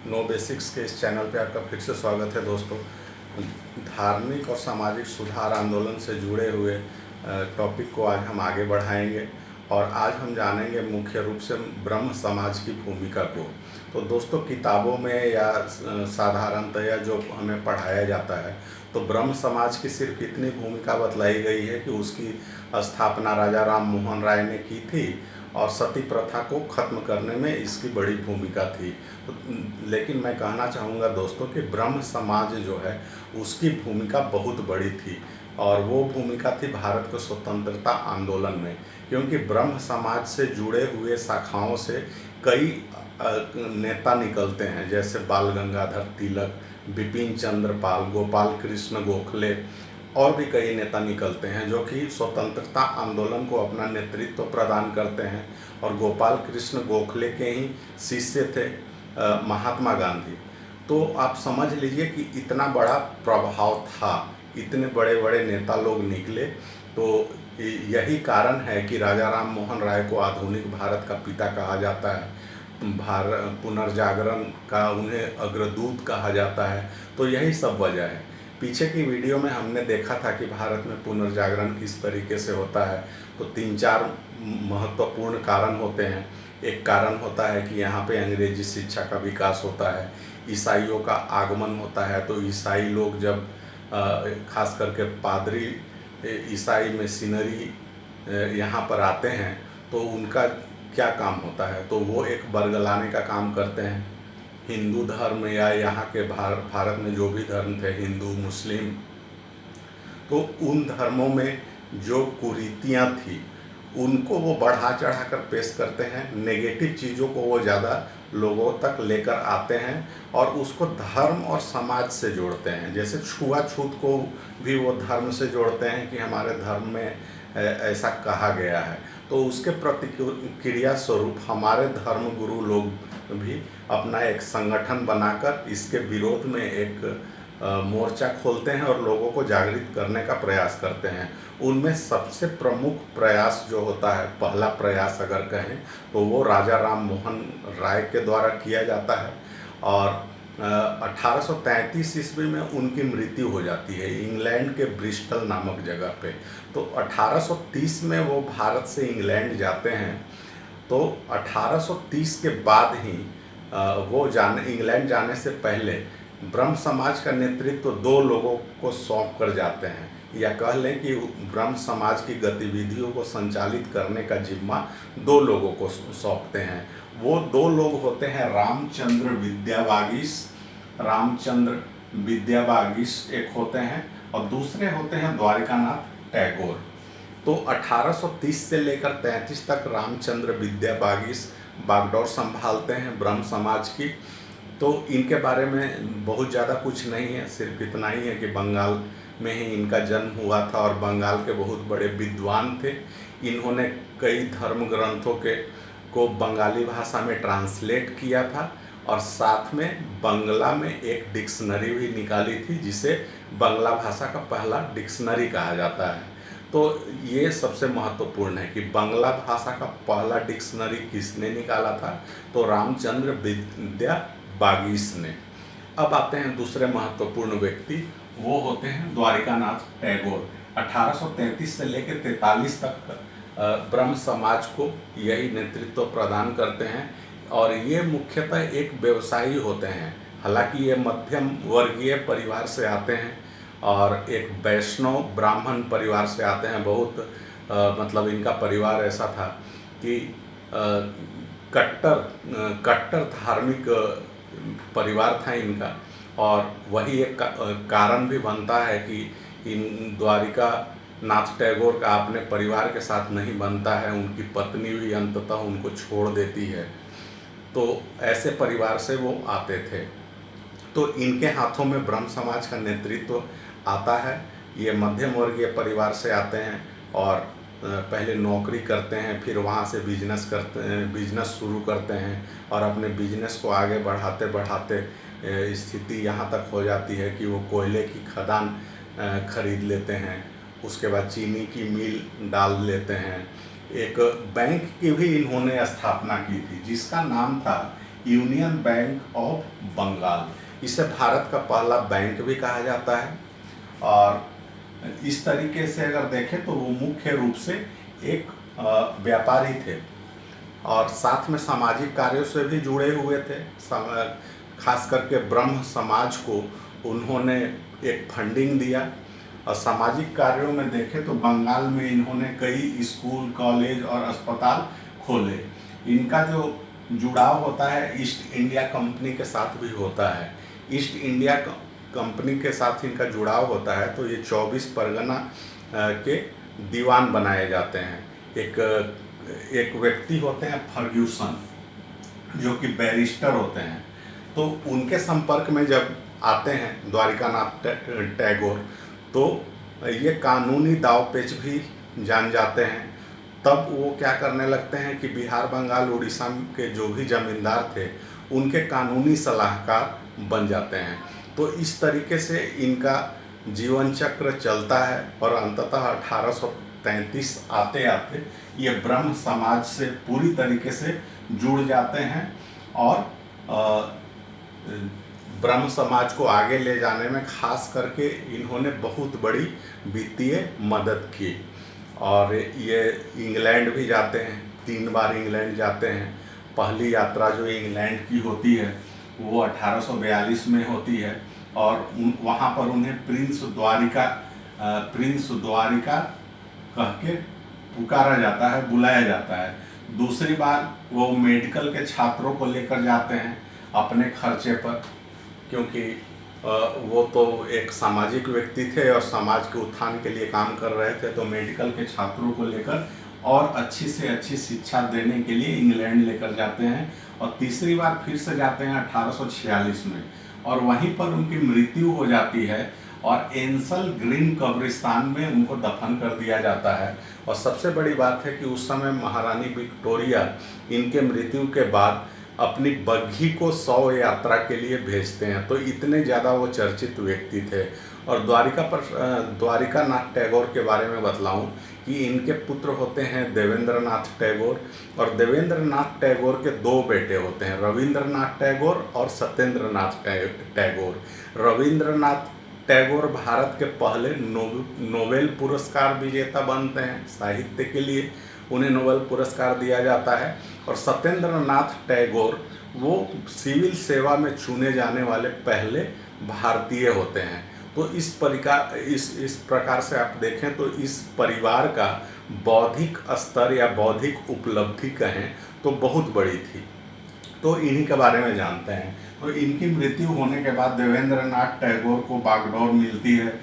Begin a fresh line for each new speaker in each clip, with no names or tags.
Know basics के इस channel पे आपका फिर से स्वागत है दोस्तों। धार्मिक और सामाजिक सुधार आंदोलन से जुड़े हुए टॉपिक को आज हम आगे बढ़ाएंगे और आज हम जानेंगे मुख्य रूप से ब्रह्म समाज की भूमिका को। तो दोस्तों, किताबों में या साधारणतया जो हमें पढ़ाया जाता है तो ब्रह्म समाज की सिर्फ इतनी भूमिका बतलाई गई है कि उसकी स्थापना राजा राम मोहन राय ने की थी और सती प्रथा को ख़त्म करने में इसकी बड़ी भूमिका थी। तो लेकिन मैं कहना चाहूँगा दोस्तों कि ब्रह्म समाज जो है उसकी भूमिका बहुत बड़ी थी और वो भूमिका थी भारत के स्वतंत्रता आंदोलन में, क्योंकि ब्रह्म समाज से जुड़े हुए शाखाओं से कई नेता निकलते हैं, जैसे बाल गंगाधर तिलक, बिपिन चंद्र पाल, गोपाल कृष्ण गोखले और भी कई नेता निकलते हैं जो कि स्वतंत्रता आंदोलन को अपना नेतृत्व प्रदान करते हैं। और गोपाल कृष्ण गोखले के ही शिष्य थे महात्मा गांधी। तो आप समझ लीजिए कि इतना बड़ा प्रभाव था, इतने बड़े बड़े नेता लोग निकले। तो यही कारण है कि राजा राम मोहन राय को आधुनिक भारत का पिता कहा जाता है, पुनर्जागरण का उन्हें अग्रदूत कहा जाता है। तो यही सब वजह है। पीछे की वीडियो में हमने देखा था कि भारत में पुनर्जागरण किस तरीके से होता है। तो 3-4 महत्वपूर्ण कारण होते हैं। एक कारण होता है कि यहाँ पे अंग्रेजी शिक्षा का विकास होता है, ईसाइयों का आगमन होता है। तो ईसाई लोग जब खास करके पादरी ईसाई मिशनरी यहाँ पर आते हैं तो उनका क्या काम होता है, तो वो एक बरगलाने का काम करते हैं। हिंदू धर्म या यहाँ के भारत में जो भी धर्म थे, हिंदू मुस्लिम, तो उन धर्मों में जो कुरीतियाँ थी उनको वो बढ़ा चढ़ा कर पेश करते हैं। नेगेटिव चीज़ों को वो ज़्यादा लोगों तक लेकर आते हैं और उसको धर्म और समाज से जोड़ते हैं। जैसे छुआछूत को भी वो धर्म से जोड़ते हैं कि हमारे धर्म में ऐसा कहा गया है। तो उसके प्रतिक्रिया स्वरूप हमारे धर्म गुरु लोग भी अपना एक संगठन बनाकर इसके विरोध में एक मोर्चा खोलते हैं और लोगों को जागृत करने का प्रयास करते हैं। उनमें सबसे प्रमुख प्रयास जो होता है, पहला प्रयास अगर कहें, तो वो राजा राम मोहन राय के द्वारा किया जाता है। और 1833 ईस्वी में उनकी मृत्यु हो जाती है इंग्लैंड के ब्रिस्टल नामक जगह पे। तो 1830 में वो भारत से इंग्लैंड जाते हैं। तो 1830 के बाद ही वो इंग्लैंड जाने से पहले ब्रह्म समाज का नेतृत्व 2 लोगों को सौंप कर जाते हैं, या कह लें कि ब्रह्म समाज की गतिविधियों को संचालित करने का जिम्मा 2 लोगों को सौंपते हैं। वो 2 लोग होते हैं रामचंद्र विद्यावागीश एक होते हैं और दूसरे होते हैं द्वारिकानाथ टैगोर। तो 1830 से लेकर 33 तक रामचंद्र विद्यावागीश बागडोर संभालते हैं ब्रह्म समाज की। तो इनके बारे में बहुत ज़्यादा कुछ नहीं है, सिर्फ इतना ही है कि बंगाल में ही इनका जन्म हुआ था और बंगाल के बहुत बड़े विद्वान थे। इन्होंने कई धर्म ग्रंथों को बंगाली भाषा में ट्रांसलेट किया था और साथ में बंगला में एक डिक्शनरी भी निकाली थी, जिसे बंगला भाषा का पहला डिक्शनरी कहा जाता है। तो ये सबसे महत्वपूर्ण है कि बंगला भाषा का पहला डिक्शनरी किसने निकाला था, तो रामचंद्र विद्यावागीश ने। अब आते हैं दूसरे महत्वपूर्ण व्यक्ति, वो होते हैं द्वारिकानाथ टैगोर। 1833 से लेकर 43 तक ब्रह्म समाज को यही नेतृत्व प्रदान करते हैं और ये मुख्यतः एक व्यवसायी होते हैं। हालांकि ये मध्यम वर्गीय परिवार से आते हैं और एक वैष्णव ब्राह्मण परिवार से आते हैं। बहुत मतलब इनका परिवार ऐसा था कि कट्टर धार्मिक परिवार था इनका। और वही एक कारण भी बनता है कि इन द्वारिका नाथ टैगोर का अपने परिवार के साथ नहीं बनता है, उनकी पत्नी भी अंततः उनको छोड़ देती है। तो ऐसे परिवार से वो आते थे। तो इनके हाथों में ब्रह्म समाज का नेतृत्व आता है। ये मध्यम वर्गीय परिवार से आते हैं और पहले नौकरी करते हैं, फिर वहाँ से बिजनेस शुरू करते हैं और अपने बिजनेस को आगे बढ़ाते बढ़ाते स्थिति यहाँ तक हो जाती है कि वो कोयले की खदान खरीद लेते हैं। उसके बाद चीनी की मिल डाल लेते हैं। एक बैंक की भी इन्होंने स्थापना की थी जिसका नाम था यूनियन बैंक ऑफ बंगाल। इसे भारत का पहला बैंक भी कहा जाता है। और इस तरीके से अगर देखें तो वो मुख्य रूप से एक व्यापारी थे और साथ में सामाजिक कार्यों से भी जुड़े हुए थे। खास करके ब्रह्म समाज को उन्होंने एक फंडिंग दिया। और सामाजिक कार्यों में देखें तो बंगाल में इन्होंने कई स्कूल, कॉलेज और अस्पताल खोले। इनका जो जुड़ाव होता है ईस्ट इंडिया कंपनी के साथ भी होता है। ईस्ट इंडिया कंपनी के साथ इनका जुड़ाव होता है तो ये 24 परगना के दीवान बनाए जाते हैं। एक व्यक्ति होते हैं फर्ग्यूसन, जो कि बैरिस्टर होते हैं, तो उनके संपर्क में जब आते हैं द्वारिकानाथ टैगोर तो ये कानूनी दांव-पेच भी जान जाते हैं। तब वो क्या करने लगते हैं कि बिहार, बंगाल, उड़ीसा के जो भी जमींदार थे उनके कानूनी सलाहकार बन जाते हैं। तो इस तरीके से इनका जीवन चक्र चलता है और अंततः 1833 आते आते ये ब्रह्म समाज से पूरी तरीके से जुड़ जाते हैं और ब्रह्म समाज को आगे ले जाने में खास करके इन्होंने बहुत बड़ी वित्तीय मदद की। और ये इंग्लैंड भी जाते हैं, 3 बार इंग्लैंड जाते हैं। पहली यात्रा जो इंग्लैंड की होती है वो 1842 में होती है और वहाँ पर उन्हें प्रिंस द्वारिका कह के पुकारा जाता है, बुलाया जाता है। दूसरी बार वो मेडिकल के छात्रों को लेकर जाते हैं अपने खर्चे पर, क्योंकि वो तो एक सामाजिक व्यक्ति थे और समाज के उत्थान के लिए काम कर रहे थे, तो मेडिकल के छात्रों को लेकर और अच्छी से अच्छी शिक्षा देने के लिए इंग्लैंड लेकर जाते हैं। और तीसरी बार फिर से जाते हैं 1846 में और वहीं पर उनकी मृत्यु हो जाती है और एंसल ग्रीन कब्रिस्तान में उनको दफन कर दिया जाता है। और सबसे बड़ी बात है कि उस समय महारानी विक्टोरिया इनके मृत्यु के बाद अपनी बग्घी को 100 यात्रा के लिए भेजते हैं। तो इतने ज़्यादा वो चर्चित व्यक्ति थे। और द्वारिकानाथ टैगोर के बारे में बतलाऊं कि इनके पुत्र होते हैं देवेंद्रनाथ टैगोर, और देवेंद्रनाथ टैगोर के 2 बेटे होते हैं, रविंद्रनाथ टैगोर और सत्येंद्रनाथ टैगोर। रविंद्रनाथ टैगोर भारत के पहले नोबेल पुरस्कार विजेता बनते हैं। साहित्य के लिए उन्हें नोबेल पुरस्कार दिया जाता है। और सत्येंद्रनाथ टैगोर वो सिविल सेवा में चुने जाने वाले पहले भारतीय होते हैं। तो इस प्रकार से आप देखें तो इस परिवार का बौद्धिक स्तर या बौद्धिक उपलब्धि कहें तो बहुत बड़ी थी। तो इन्हीं के बारे में जानते हैं। तो इनकी मृत्यु होने के बाद देवेंद्रनाथ टैगोर को बागडोर मिलती है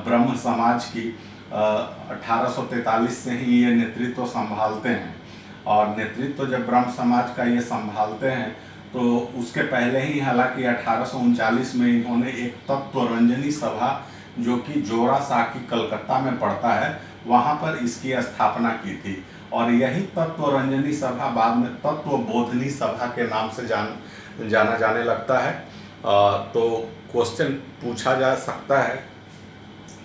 ब्रह्म समाज की। 1843 से ही ये नेतृत्व संभालते हैं। और नेतृत्व जब ब्रह्म समाज का ये संभालते हैं तो उसके पहले ही हालांकि 1839 में इन्होंने एक तत्वरंजनी सभा, जो कि जोरासांकी कलकत्ता में पड़ता है, वहाँ पर इसकी स्थापना की थी। और यही तत्वरंजनी सभा बाद में तत्वबोधिनी सभा के नाम से जाना जाने लगता है। तो क्वेश्चन पूछा जा सकता है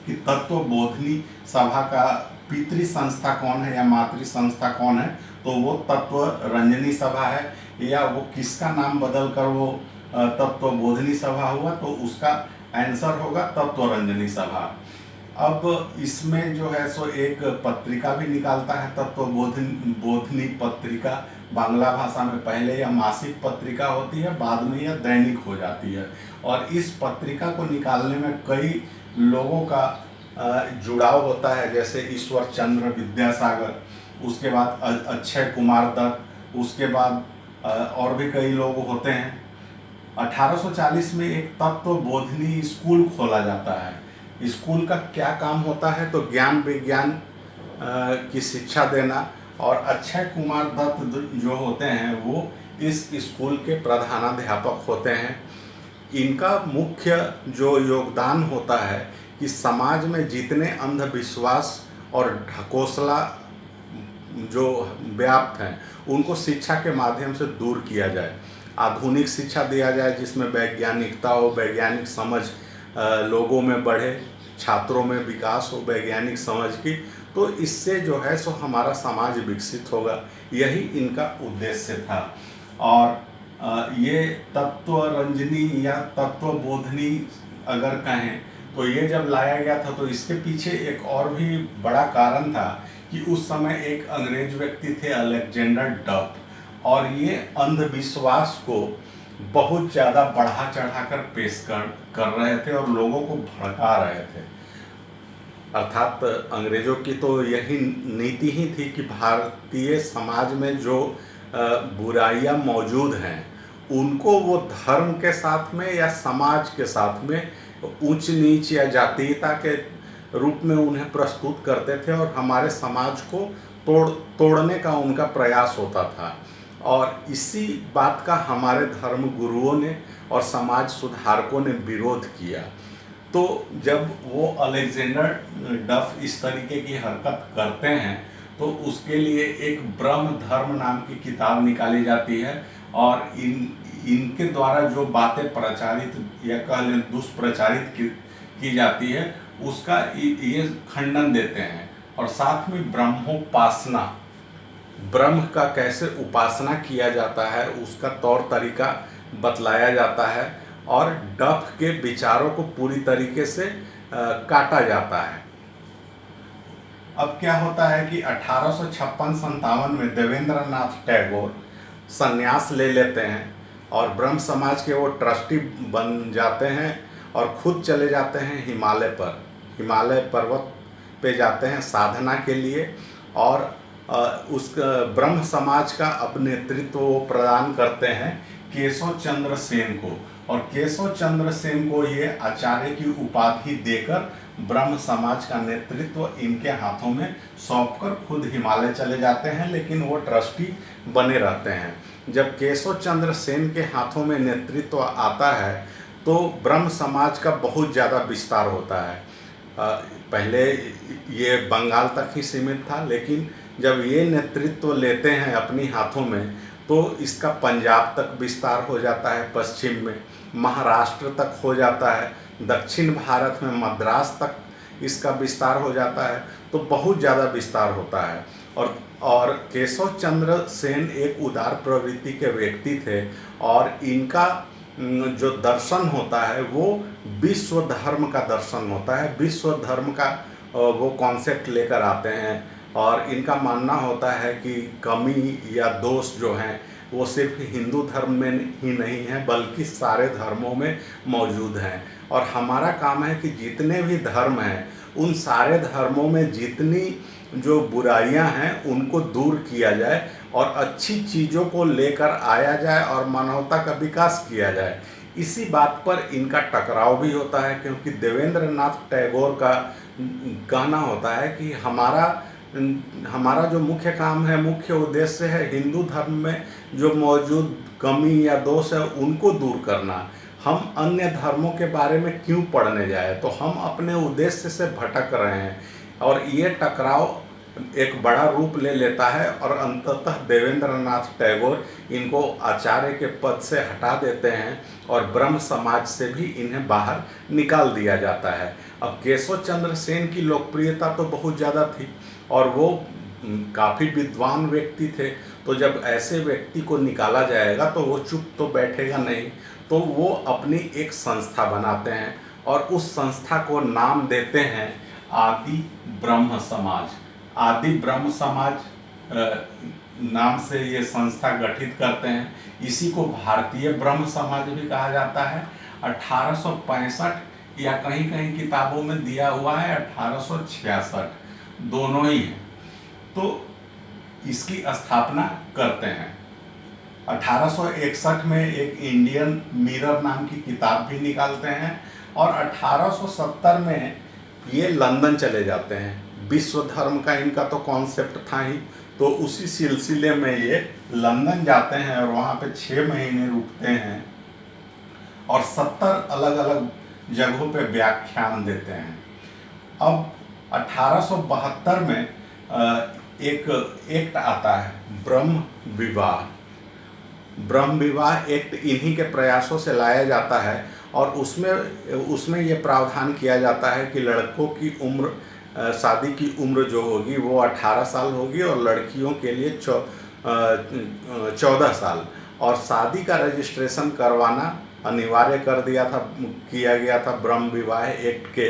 कि तत्वबोधिनी सभा का पितृ संस्था कौन है या मातृ संस्था कौन है, तो वो तत्वरंजनी सभा है, या वो किसका नाम बदल कर वो तत्वबोधिनी सभा हुआ, तो उसका आंसर होगा तत्वरंजनी सभा। अब इसमें जो है सो एक पत्रिका भी निकालता है तत्वबोधिनी पत्रिका। बांग्ला भाषा में पहले यह मासिक पत्रिका होती है, बाद में यह दैनिक हो जाती है। और इस पत्रिका को निकालने में कई लोगों का जुड़ाव होता है, जैसे ईश्वर चंद्र विद्यासागर, उसके बाद अक्षय कुमार दत्त, उसके बाद और भी कई लोग होते हैं। 1840 में एक तत्वबोधिनी स्कूल खोला जाता है। स्कूल का क्या काम होता है, तो ज्ञान विज्ञान की शिक्षा देना। और अक्षय कुमार दत्त जो होते हैं वो इस स्कूल के प्रधानाध्यापक होते हैं। इनका मुख्य जो योगदान होता है कि समाज में जितने अंधविश्वास और ढकोसला जो व्याप्त हैं उनको शिक्षा के माध्यम से दूर किया जाए, आधुनिक शिक्षा दिया जाए जिसमें वैज्ञानिकता हो, वैज्ञानिक समझ लोगों में बढ़े, छात्रों में विकास हो वैज्ञानिक समझ की। तो इससे जो है सो हमारा समाज विकसित होगा, यही इनका उद्देश्य था। और ये तत्वरंजनी या तत्वबोधनी अगर कहें तो ये जब लाया गया था तो इसके पीछे एक और भी बड़ा कारण था कि उस समय एक अंग्रेज व्यक्ति थे अलेक्जेंडर डफ, और ये अंधविश्वास को बहुत ज़्यादा बढ़ा चढ़ाकर पेश कर रहे थे और लोगों को भड़का रहे थे। अर्थात अंग्रेज़ों की तो यही नीति ही थी कि भारतीय समाज में जो बुराइयां मौजूद हैं उनको वो धर्म के साथ में या समाज के साथ में ऊंच नीच या जातीयता के रूप में उन्हें प्रस्तुत करते थे और हमारे समाज को तोड़ने का उनका प्रयास होता था। और इसी बात का हमारे धर्म गुरुओं ने और समाज सुधारकों ने विरोध किया। तो जब वो अलेक्जेंडर डफ इस तरीके की हरकत करते हैं तो उसके लिए एक ब्रह्म धर्म नाम की किताब निकाली जाती है और इनके द्वारा जो बातें प्रचारित या कह लें दुष्प्रचारित की जाती है उसका ये खंडन देते हैं। और साथ में ब्रह्मोपासना, ब्रह्म का कैसे उपासना किया जाता है उसका तौर तरीका बतलाया जाता है और डफ के विचारों को पूरी तरीके से काटा जाता है। अब क्या होता है कि 1856-57 में देवेंद्रनाथ टैगोर संन्यास ले लेते हैं और ब्रह्म समाज के वो ट्रस्टी बन जाते हैं और खुद चले जाते हैं हिमालय पर्वत पे जाते हैं साधना के लिए। और उस ब्रह्म समाज का अब नेतृत्व वो प्रदान करते हैं केशव चंद्र सेन को, और केशव चंद्र सेन को ये आचार्य की उपाधि देकर ब्रह्म समाज का नेतृत्व इनके हाथों में सौंपकर खुद हिमालय चले जाते हैं, लेकिन वो ट्रस्टी बने रहते हैं। जब केशव चंद्र सेन के हाथों में नेतृत्व आता है तो ब्रह्म समाज का बहुत ज़्यादा विस्तार होता है। पहले ये बंगाल तक ही सीमित था, लेकिन जब ये नेतृत्व लेते हैं अपनी हाथों में तो इसका पंजाब तक विस्तार हो जाता है, पश्चिम में महाराष्ट्र तक हो जाता है, दक्षिण भारत में मद्रास तक इसका विस्तार हो जाता है। तो बहुत ज़्यादा विस्तार होता है। और केशव चंद्र सेन एक उदार प्रवृत्ति के व्यक्ति थे और इनका जो दर्शन होता है वो विश्व धर्म का दर्शन होता है, विश्व धर्म का वो कॉन्सेप्ट लेकर आते हैं। और इनका मानना होता है कि कमी या दोष जो हैं वो सिर्फ हिंदू धर्म में ही नहीं है बल्कि सारे धर्मों में मौजूद हैं। और हमारा काम है कि जितने भी धर्म हैं उन सारे धर्मों में जितनी जो बुराइयां हैं उनको दूर किया जाए और अच्छी चीज़ों को लेकर आया जाए और मानवता का विकास किया जाए। इसी बात पर इनका टकराव भी होता है, क्योंकि देवेंद्रनाथ टैगोर का कहना होता है कि हमारा जो मुख्य काम है, मुख्य उद्देश्य है हिंदू धर्म में जो मौजूद कमी या दोष है उनको दूर करना। हम अन्य धर्मों के बारे में क्यों पढ़ने जाए, तो हम अपने उद्देश्य से भटक रहे हैं। और ये टकराव एक बड़ा रूप ले लेता है और अंततः देवेंद्रनाथ टैगोर इनको आचार्य के पद से हटा देते हैं और ब्रह्म समाज से भी इन्हें बाहर निकाल दिया जाता है। अब केशव चंद्र सेन की लोकप्रियता तो बहुत ज़्यादा थी और वो काफ़ी विद्वान व्यक्ति थे, तो जब ऐसे व्यक्ति को निकाला जाएगा तो वो चुप तो बैठेगा नहीं, तो वो अपनी एक संस्था बनाते हैं और उस संस्था को नाम देते हैं आदि ब्रह्म समाज। आदि ब्रह्म समाज नाम से ये संस्था गठित करते हैं। इसी को भारतीय ब्रह्म समाज भी कहा जाता है। 1865 या कहीं कहीं किताबों में दिया हुआ है 1866, दोनों ही हैं। तो इसकी स्थापना करते हैं। 1861 में एक इंडियन मिरर नाम की किताब भी निकालते हैं और 1870 में ये लंदन चले जाते हैं। विश्व धर्म का इनका तो कॉन्सेप्ट था ही, तो उसी सिलसिले में ये लंदन जाते हैं और वहाँ पे 6 महीने रुकते हैं और 70 अलग अलग जगहों पे व्याख्यान देते हैं। अब 1872 में एक एक्ट आता है ब्रह्म विवाह एक्ट इन्हीं के प्रयासों से लाया जाता है और उसमें ये प्रावधान किया जाता है कि लड़कों की उम्र शादी की उम्र जो होगी वो 18 साल होगी और लड़कियों के लिए 14 साल। और शादी का रजिस्ट्रेशन करवाना अनिवार्य कर दिया था, किया गया था ब्रह्म विवाह एक्ट के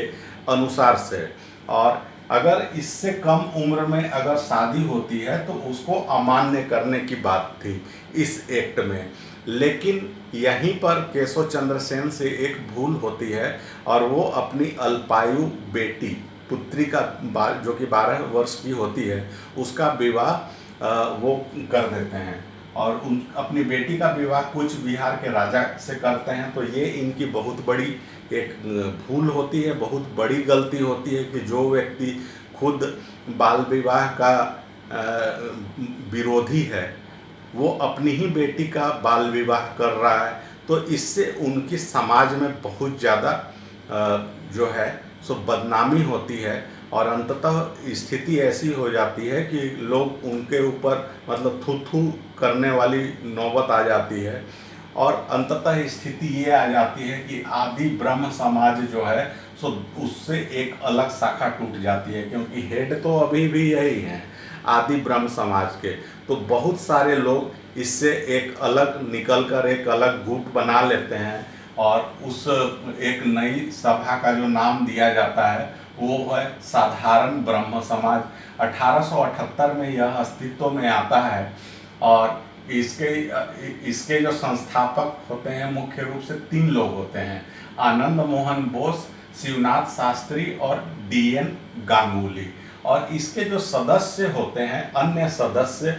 अनुसार से। और अगर इससे कम उम्र में अगर शादी होती है तो उसको अमान्य करने की बात थी इस एक्ट में। लेकिन यहीं पर केशव चंद्र सेन से एक भूल होती है और वो अपनी अल्पायु बेटी पुत्री का जो कि 12 वर्ष की होती है उसका विवाह वो कर देते हैं और उन अपनी बेटी का विवाह कूच बिहार के राजा से करते हैं। तो ये इनकी बहुत बड़ी एक भूल होती है, बहुत बड़ी गलती होती है कि जो व्यक्ति खुद बाल विवाह का विरोधी है वो अपनी ही बेटी का बाल विवाह कर रहा है। तो इससे उनकी समाज में बहुत ज़्यादा जो है सो बदनामी होती है और अंततः स्थिति ऐसी हो जाती है कि लोग उनके ऊपर मतलब थू थू करने वाली नौबत आ जाती है। और अंततः स्थिति ये आ जाती है कि आदि ब्रह्म समाज जो है सो उससे एक अलग शाखा टूट जाती है, क्योंकि हेड तो अभी भी यही है आदि ब्रह्म समाज के। तो बहुत सारे लोग इससे एक अलग निकल कर एक अलग गुट बना लेते हैं और उस एक नई सभा का जो नाम दिया जाता है वो है साधारण ब्रह्म समाज। 1878 में यह अस्तित्व में आता है और इसके जो संस्थापक होते हैं मुख्य रूप से 3 लोग होते हैं, आनंद मोहन बोस, शिवनाथ शास्त्री और DN गांगुली। और इसके जो सदस्य होते हैं अन्य सदस्य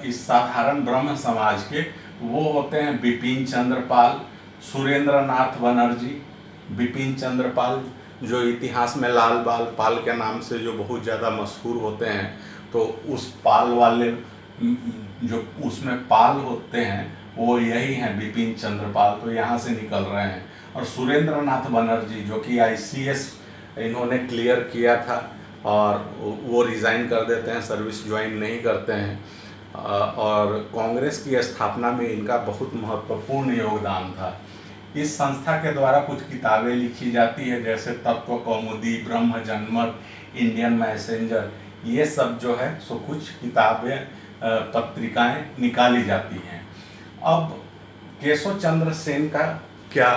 इस साधारण ब्रह्म समाज के वो होते हैं बिपिन चंद्र पाल, सुरेंद्र नाथ बनर्जी। बिपिन चंद्र पाल जो इतिहास में लाल बाल पाल के नाम से जो बहुत ज़्यादा मशहूर होते हैं, तो उस पाल वाले जो उसमें पाल होते हैं वो यही हैं बिपिन चंद्र पाल, तो यहाँ से निकल रहे हैं। और सुरेंद्र नाथ बनर्जी जो कि ICS इन्होंने क्लियर किया था और वो रिज़ाइन कर देते हैं, सर्विस ज्वाइन नहीं करते हैं। और कांग्रेस की स्थापना में इनका बहुत महत्वपूर्ण योगदान था। इस संस्था के द्वारा कुछ किताबें लिखी जाती है जैसे तत्व कौमुदी, ब्रह्म जनमत, इंडियन मैसेंजर, ये सब जो है सो कुछ किताबें पत्रिकाएं निकाली जाती हैं। अब केशव चंद्र सेन का क्या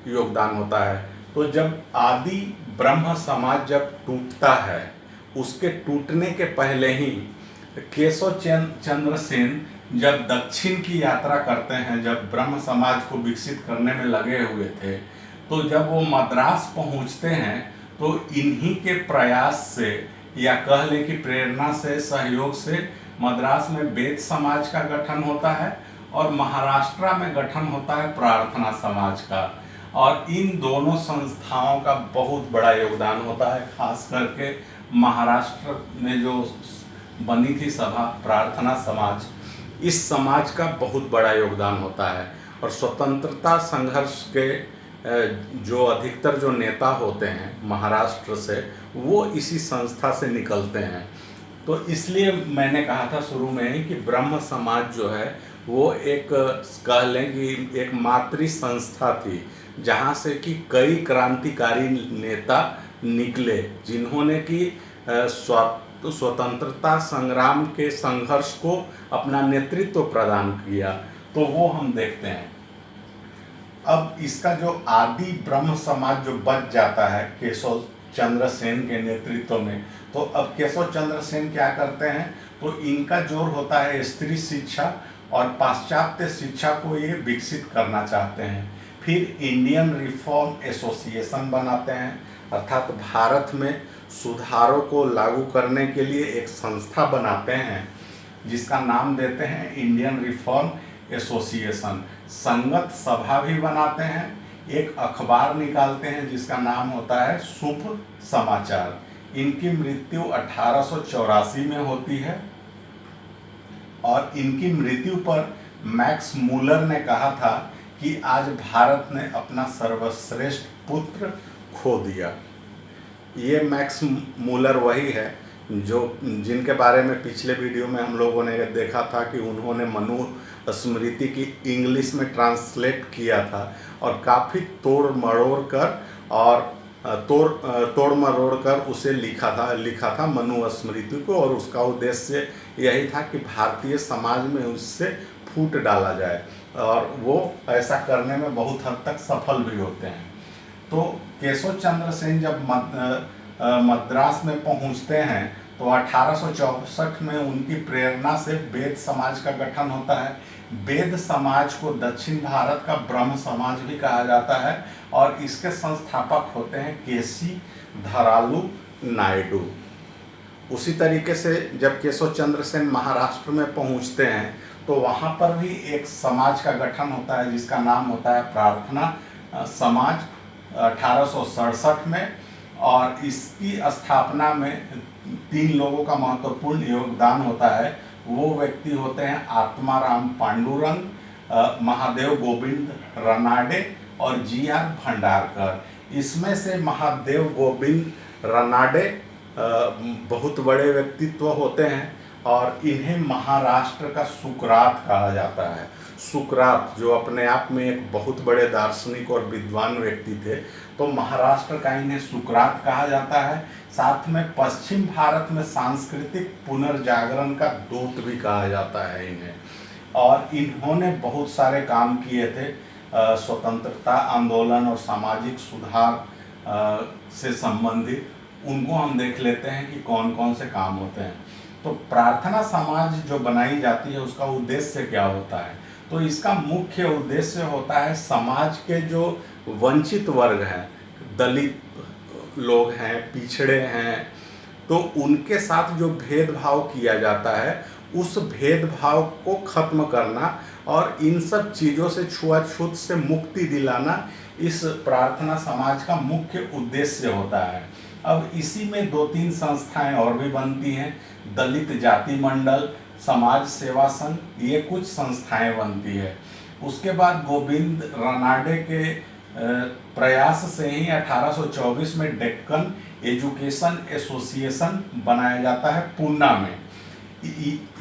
योगदान होता है, तो जब आदि ब्रह्म समाज जब टूटता है उसके टूटने के पहले ही केशव चंद्र सेन जब दक्षिण की यात्रा करते हैं, जब ब्रह्म समाज को विकसित करने में लगे हुए थे, तो जब वो मद्रास पहुंचते हैं तो इन्हीं के प्रयास से या कह लें कि प्रेरणा से, सहयोग से मद्रास में वेद समाज का गठन होता है और महाराष्ट्र में गठन होता है प्रार्थना समाज का। और इन दोनों संस्थाओं का बहुत बड़ा योगदान होता है, खास करके महाराष्ट्र में जो बनी थी सभा प्रार्थना समाज, इस समाज का बहुत बड़ा योगदान होता है। और स्वतंत्रता संघर्ष के जो अधिकतर जो नेता होते हैं महाराष्ट्र से वो इसी संस्था से निकलते हैं। तो इसलिए मैंने कहा था शुरू में ही कि ब्रह्म समाज जो है वो एक कह लें कि एक मातृ संस्था थी जहाँ से कि कई क्रांतिकारी नेता निकले जिन्होंने कि स्वतंत्रता संग्राम के संघर्ष को अपना नेतृत्व प्रदान किया। तो वो हम देखते हैं। अब इसका जो आदि ब्रह्म समाज जो बच जाता है केशव चंद्र सेन के नेतृत्व में, तो अब केशव चंद्र सेन क्या करते हैं, तो इनका जोर होता है स्त्री शिक्षा और पाश्चात्य शिक्षा को ये विकसित करना चाहते हैं। फिर इंडियन रिफॉर्म एसोसिएशन बनाते हैं, अर्थात भारत में सुधारों को लागू करने के लिए एक संस्था बनाते हैं जिसका नाम देते हैं इंडियन रिफॉर्म एसोसिएशन। संगत सभा भी बनाते हैं, एक अखबार निकालते हैं जिसका नाम होता है शुभ समाचार। इनकी मृत्यु 1884 में होती है और इनकी मृत्यु पर मैक्स मूलर ने कहा था कि आज भारत ने अपना सर्वश्रेष्ठ पुत्र खो दिया। ये मैक्स मूलर वही है जो जिनके बारे में पिछले वीडियो में हम लोगों ने देखा था कि उन्होंने मनु स्मृति की इंग्लिश में ट्रांसलेट किया था और काफ़ी तोड़ मरोड़ कर उसे लिखा था मनु स्मृति को। और उसका उद्देश्य यही था कि भारतीय समाज में उससे फूट डाला जाए। और वो ऐसा करने में बहुत हद तक सफल भी होते हैं। तो केशव चंद्र सेन जब मद्रास में पहुंचते हैं तो 1864 में उनकी प्रेरणा से वेद समाज का गठन होता है। वेद समाज को दक्षिण भारत का ब्रह्म समाज भी कहा जाता है और इसके संस्थापक होते हैं केसी धरालू नायडू। उसी तरीके से जब केशव चंद्र सेन महाराष्ट्र में पहुंचते हैं तो वहाँ पर भी एक समाज का गठन होता है जिसका नाम होता है प्रार्थना समाज 1867 में। और इसकी स्थापना में 3 लोगों का महत्वपूर्ण योगदान होता है। वो व्यक्ति होते हैं आत्माराम पांडुरंग, महादेव गोविंद रनाडे और जी.आर. भंडारकर। इसमें से महादेव गोविंद रनाडे बहुत बड़े व्यक्तित्व होते हैं और इन्हें महाराष्ट्र का सुकरात कहा जाता है। सुकरात जो अपने आप में एक बहुत बड़े दार्शनिक और विद्वान व्यक्ति थे, तो महाराष्ट्र का इन्हें सुकरात कहा जाता है। साथ में पश्चिम भारत में सांस्कृतिक पुनर्जागरण का दूत भी कहा जाता है इन्हें। और इन्होंने बहुत सारे काम किए थे, स्वतंत्रता आंदोलन और सामाजिक सुधार से संबंधित। उनको हम देख लेते हैं कि कौन कौन से काम होते हैं। तो प्रार्थना समाज जो बनाई जाती है उसका उद्देश्य क्या होता है? तो इसका मुख्य उद्देश्य होता है समाज के जो वंचित वर्ग हैं, दलित लोग हैं, पिछड़े हैं, तो उनके साथ जो भेदभाव किया जाता है उस भेदभाव को खत्म करना और इन सब चीज़ों से छुआछूत से मुक्ति दिलाना इस प्रार्थना समाज का मुख्य उद्देश्य होता है। अब इसी में 2-3 संस्थाएं और भी बनती हैं। दलित जाति मंडल, समाज सेवा संघ, ये कुछ संस्थाएं बनती है। उसके बाद गोविंद रनाडे के प्रयास से ही 1824 में डेक्कन एजुकेशन एसोसिएशन बनाया जाता है पूना में।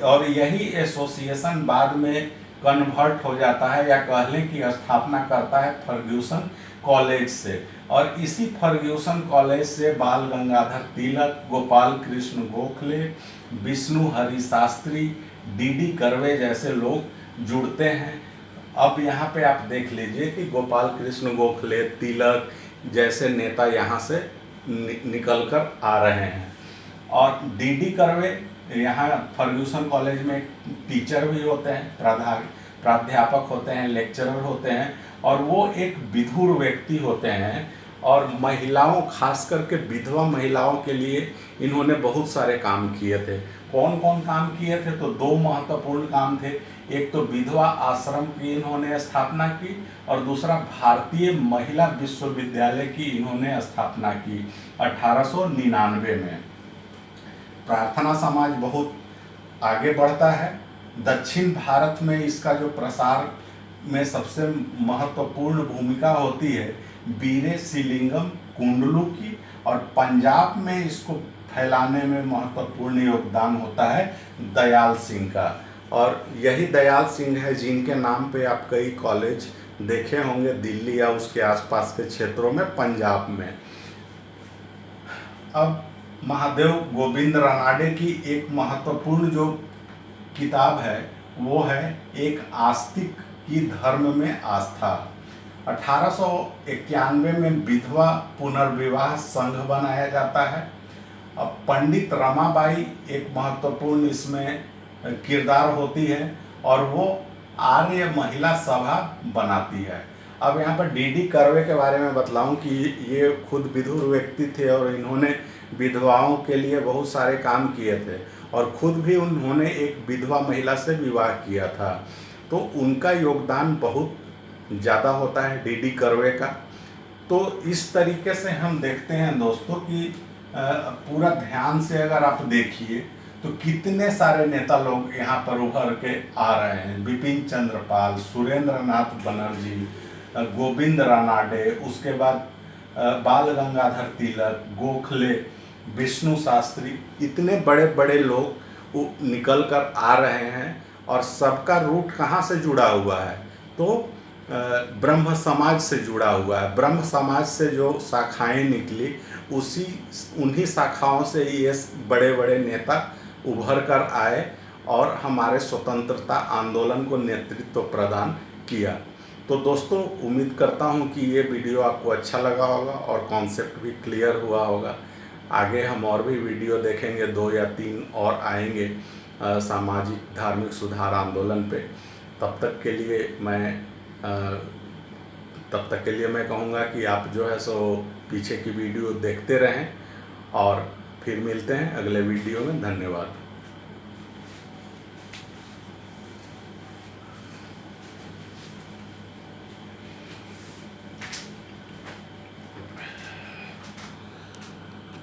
और यही एसोसिएशन बाद में कन्वर्ट हो जाता है या कह लें कि स्थापना करता है फर्ग्यूसन कॉलेज से। और इसी फर्ग्यूसन कॉलेज से बाल गंगाधर तिलक, गोपाल कृष्ण गोखले, विष्णु हरि शास्त्री, डी कर्वे जैसे लोग जुड़ते हैं। अब यहाँ पे आप देख लीजिए कि गोपाल कृष्ण गोखले, तिलक जैसे नेता यहाँ से निकल कर आ रहे हैं। और डी कर्वे यहाँ फर्ग्यूसन कॉलेज में टीचर भी होते हैं, प्राध्यापक होते हैं, लेक्चरर होते हैं और वो एक विधुर व्यक्ति होते हैं। और महिलाओं, खास करके विधवा महिलाओं के लिए इन्होंने बहुत सारे काम किए थे। कौन कौन काम किए थे? तो 2 महत्वपूर्ण काम थे। एक तो विधवा आश्रम की इन्होंने स्थापना की और दूसरा भारतीय महिला विश्वविद्यालय की इन्होंने स्थापना की 1899 में। प्रार्थना समाज बहुत आगे बढ़ता है। दक्षिण भारत में इसका जो प्रसार में सबसे महत्वपूर्ण भूमिका होती है वीरे सिलिंगम कुंडलू की, और पंजाब में इसको फैलाने में महत्वपूर्ण योगदान होता है दयाल सिंह का। और यही दयाल सिंह है जिनके नाम पे आप कई कॉलेज देखे होंगे दिल्ली या उसके आसपास के क्षेत्रों में, पंजाब में। अब महादेव गोविंद रनाडे की एक महत्वपूर्ण जो किताब है वो है एक आस्तिक की धर्म में आस्था। 1891 में विधवा पुनर्विवाह संघ बनाया जाता है। अब पंडित रमाबाई एक महत्वपूर्ण इसमें किरदार होती है और वो आर्य महिला सभा बनाती है। अब यहाँ पर डी कर्वे के बारे में बतलाऊं कि ये खुद विधुर व्यक्ति थे और इन्होंने विधवाओं के लिए बहुत सारे काम किए थे और खुद भी उन्होंने एक विधवा महिला से विवाह किया था। तो उनका योगदान बहुत ज़्यादा होता है डी कर्वे का। तो इस तरीके से हम देखते हैं दोस्तों कि पूरा ध्यान से अगर आप देखिए तो कितने सारे नेता लोग यहाँ पर उभर के आ रहे हैं। बिपिन चंद्र पाल, सुरेंद्र नाथ बनर्जी, गोविंद रनाडे, उसके बाद बाल गंगाधर तिलक, गोखले, विष्णु शास्त्री, इतने बड़े बड़े लोग निकल कर आ रहे हैं। और सबका रूट कहाँ से जुड़ा हुआ है? तो ब्रह्म समाज से जुड़ा हुआ है। ब्रह्म समाज से जो शाखाएं निकली उन्हीं शाखाओं से ये बड़े बड़े नेता उभर कर आए और हमारे स्वतंत्रता आंदोलन को नेतृत्व प्रदान किया। तो दोस्तों उम्मीद करता हूँ कि ये वीडियो आपको अच्छा लगा होगा और कॉन्सेप्ट भी क्लियर हुआ होगा। आगे हम और भी वीडियो देखेंगे, 2 या 3 और आएंगे सामाजिक धार्मिक सुधार आंदोलन पे। तब तक के लिए मैं कहूँगा कि आप जो है सो पीछे की वीडियो देखते रहें और फिर मिलते हैं अगले वीडियो में। धन्यवाद।